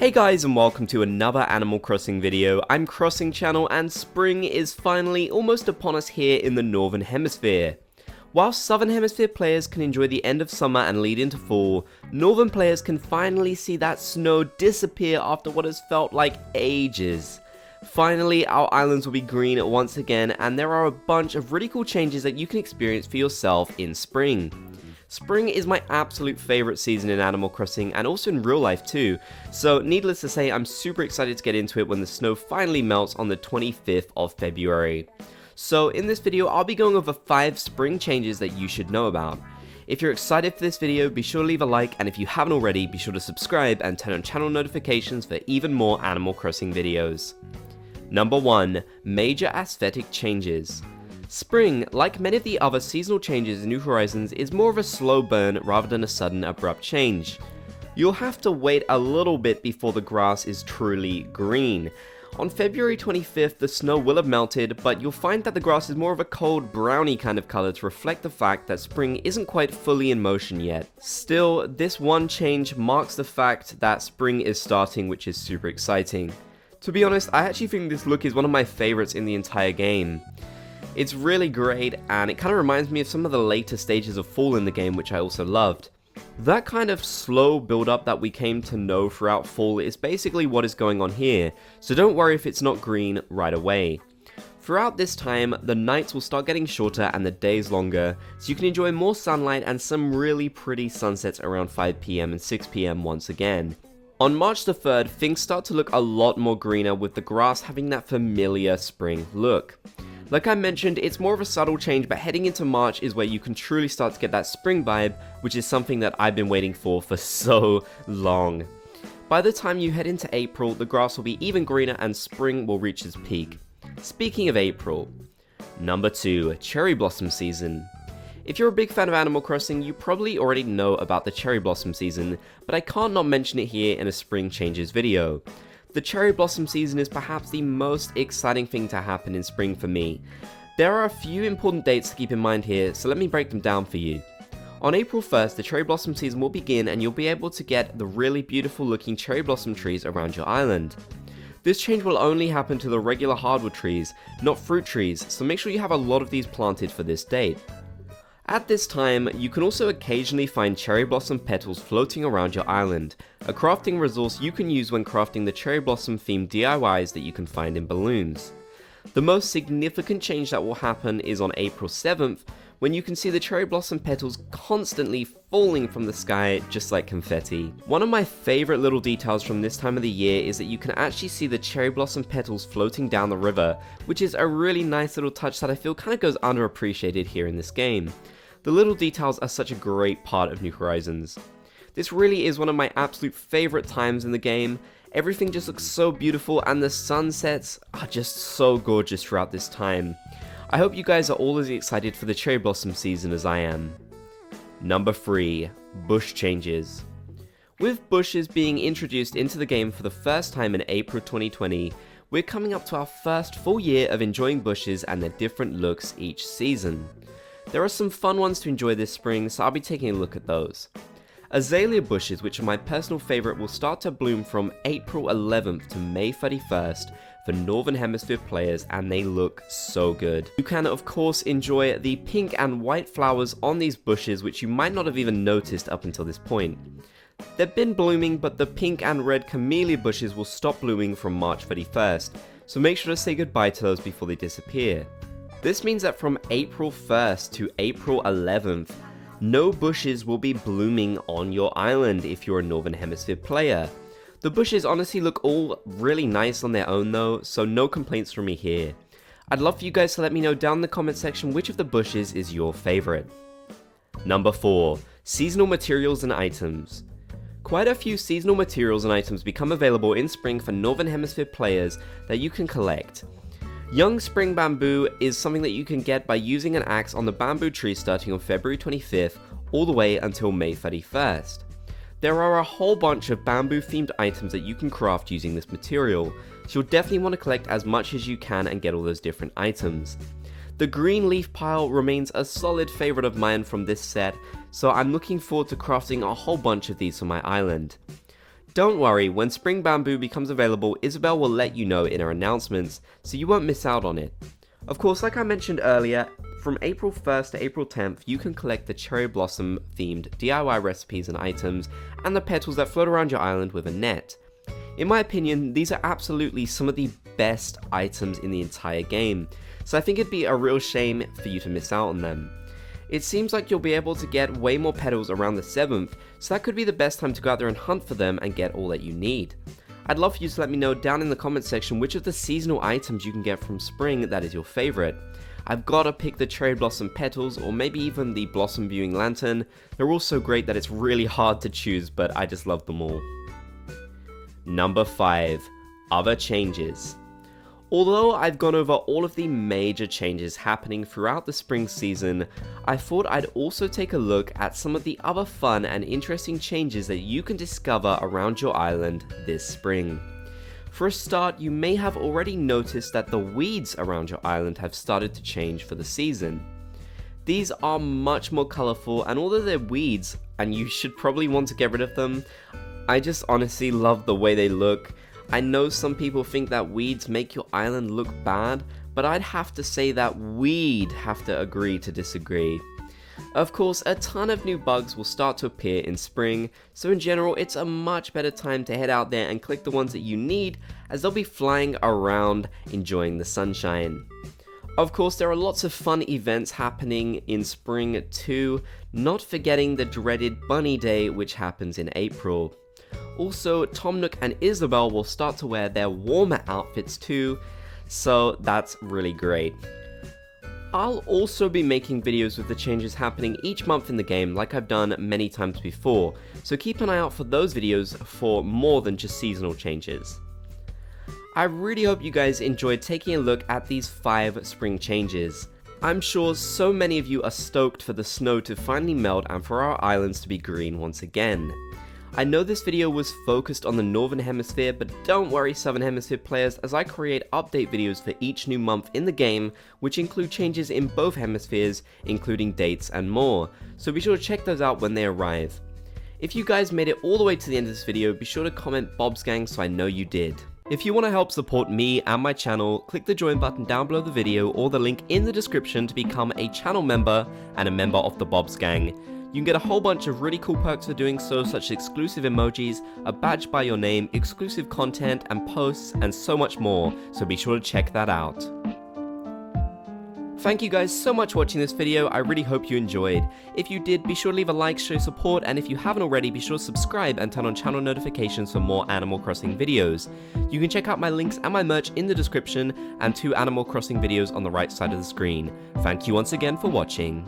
Hey guys, and welcome to another Animal Crossing video. I'm Crossing Channel, and spring is finally almost upon us here in the Northern Hemisphere. While Southern Hemisphere players can enjoy the end of summer and lead into fall, Northern players can finally see that snow disappear after what has felt like ages. Finally, our islands will be green once again, and there are a bunch of really cool changes that you can experience for yourself in spring. Spring is my absolute favorite season in Animal Crossing, and also in real life too, so needless to say, I'm super excited to get into it when the snow finally melts on the 25th of February. So in this video, I'll be going over 5 spring changes that you should know about. If you're excited for this video, be sure to leave a like, and if you haven't already, be sure to subscribe and turn on channel notifications for even more Animal Crossing videos. Number 1. Major aesthetic changes. Spring, like many of the other seasonal changes in New Horizons, is more of a slow burn rather than a sudden abrupt change. You'll have to wait a little bit before the grass is truly green. On February 25th, the snow will have melted, but you'll find that the grass is more of a cold browny kind of color to reflect the fact that spring isn't quite fully in motion yet. Still, this one change marks the fact that spring is starting, which is super exciting. To be honest, I actually think this look is one of my favorites in the entire game. It's really great, and it kind of reminds me of some of the later stages of fall in the game, which I also loved. That kind of slow build-up that we came to know throughout fall is basically what is going on here, so don't worry if it's not green right away. Throughout this time, the nights will start getting shorter and the days longer, so you can enjoy more sunlight and some really pretty sunsets around 5 PM and 6 PM once again. On March the 3rd, things start to look a lot more greener, with the grass having that familiar spring look. Like I mentioned, it's more of a subtle change, but heading into March is where you can truly start to get that spring vibe, which is something that I've been waiting for so long. By the time you head into April, the grass will be even greener and spring will reach its peak. Speaking of April. Number 2. Cherry Blossom Season. If you're a big fan of Animal Crossing, you probably already know about the Cherry Blossom Season, but I can't not mention it here in a Spring Changes video. The Cherry Blossom Season is perhaps the most exciting thing to happen in spring for me. There are a few important dates to keep in mind here, so let me break them down for you. On April 1st, the Cherry Blossom Season will begin, and you'll be able to get the really beautiful looking cherry blossom trees around your island. This change will only happen to the regular hardwood trees, not fruit trees, so make sure you have a lot of these planted for this date. At this time, you can also occasionally find cherry blossom petals floating around your island, a crafting resource you can use when crafting the cherry blossom themed DIYs that you can find in Balloons. The most significant change that will happen is on April 7th, when you can see the cherry blossom petals constantly falling from the sky just like confetti. One of my favorite little details from this time of the year is that you can actually see the cherry blossom petals floating down the river, which is a really nice little touch that I feel kind of goes underappreciated here in this game. The little details are such a great part of New Horizons. This really is one of my absolute favorite times in the game. Everything just looks so beautiful, and the sunsets are just so gorgeous throughout this time. I hope you guys are all as excited for the cherry blossom season as I am. Number 3. Bush Changes. With bushes being introduced into the game for the first time in April 2020, we're coming up to our first full year of enjoying bushes and their different looks each season. There are some fun ones to enjoy this spring, so I'll be taking a look at those. Azalea bushes, which are my personal favourite, will start to bloom from April 11th to May 31st for Northern Hemisphere players, and they look so good. You can of course enjoy the pink and white flowers on these bushes, which you might not have even noticed up until this point. They've been blooming, but the pink and red camellia bushes will stop blooming from March 31st, so make sure to say goodbye to those before they disappear. This means that from April 1st to April 11th, no bushes will be blooming on your island if you're a Northern Hemisphere player. The bushes honestly look all really nice on their own though, so no complaints from me here. I'd love for you guys to let me know down in the comment section which of the bushes is your favorite. Number 4. Seasonal Materials and Items. Quite a few seasonal materials and items become available in spring for Northern Hemisphere players that you can collect. Young spring bamboo is something that you can get by using an axe on the bamboo tree starting on February 25th all the way until May 31st. There are a whole bunch of bamboo themed items that you can craft using this material, so you'll definitely want to collect as much as you can and get all those different items. The green leaf pile remains a solid favourite of mine from this set, so I'm looking forward to crafting a whole bunch of these for my island. Don't worry, when Spring Bamboo becomes available, Isabelle will let you know in her announcements, so you won't miss out on it. Of course, like I mentioned earlier, from April 1st to April 10th, you can collect the Cherry Blossom themed DIY recipes and items, and the petals that float around your island with a net. In my opinion, these are absolutely some of the best items in the entire game, so I think it'd be a real shame for you to miss out on them. It seems like you'll be able to get way more petals around the 7th, so that could be the best time to go out there and hunt for them and get all that you need. I'd love for you to let me know down in the comment section which of the seasonal items you can get from spring that is your favourite. I've gotta pick the Cherry Blossom petals or maybe even the Blossom Viewing Lantern. They're all so great that it's really hard to choose, but I just love them all. Number 5. Other changes. Although I've gone over all of the major changes happening throughout the spring season, I thought I'd also take a look at some of the other fun and interesting changes that you can discover around your island this spring. For a start, you may have already noticed that the weeds around your island have started to change for the season. These are much more colourful, and although they're weeds, and you should probably want to get rid of them, I just honestly love the way they look. I know some people think that weeds make your island look bad, but I'd have to say that we'd have to agree to disagree. Of course, a ton of new bugs will start to appear in spring, so in general it's a much better time to head out there and collect the ones that you need, as they'll be flying around enjoying the sunshine. Of course, there are lots of fun events happening in spring too, not forgetting the dreaded Bunny Day, which happens in April. Also, Tom Nook and Isabelle will start to wear their warmer outfits too, so that's really great. I'll also be making videos with the changes happening each month in the game like I've done many times before, so keep an eye out for those videos for more than just seasonal changes. I really hope you guys enjoyed taking a look at these 5 spring changes. I'm sure so many of you are stoked for the snow to finally melt and for our islands to be green once again. I know this video was focused on the Northern Hemisphere, but don't worry Southern Hemisphere players, as I create update videos for each new month in the game, which include changes in both hemispheres, including dates and more, so be sure to check those out when they arrive. If you guys made it all the way to the end of this video, be sure to comment Bob's Gang so I know you did. If you want to help support me and my channel, click the join button down below the video or the link in the description to become a channel member and a member of the Bob's Gang. You can get a whole bunch of really cool perks for doing so, such as exclusive emojis, a badge by your name, exclusive content and posts, and so much more, so be sure to check that out. Thank you guys so much for watching this video, I really hope you enjoyed. If you did, be sure to leave a like, show support, and if you haven't already, be sure to subscribe and turn on channel notifications for more Animal Crossing videos. You can check out my links and my merch in the description, and 2 Animal Crossing videos on the right side of the screen. Thank you once again for watching.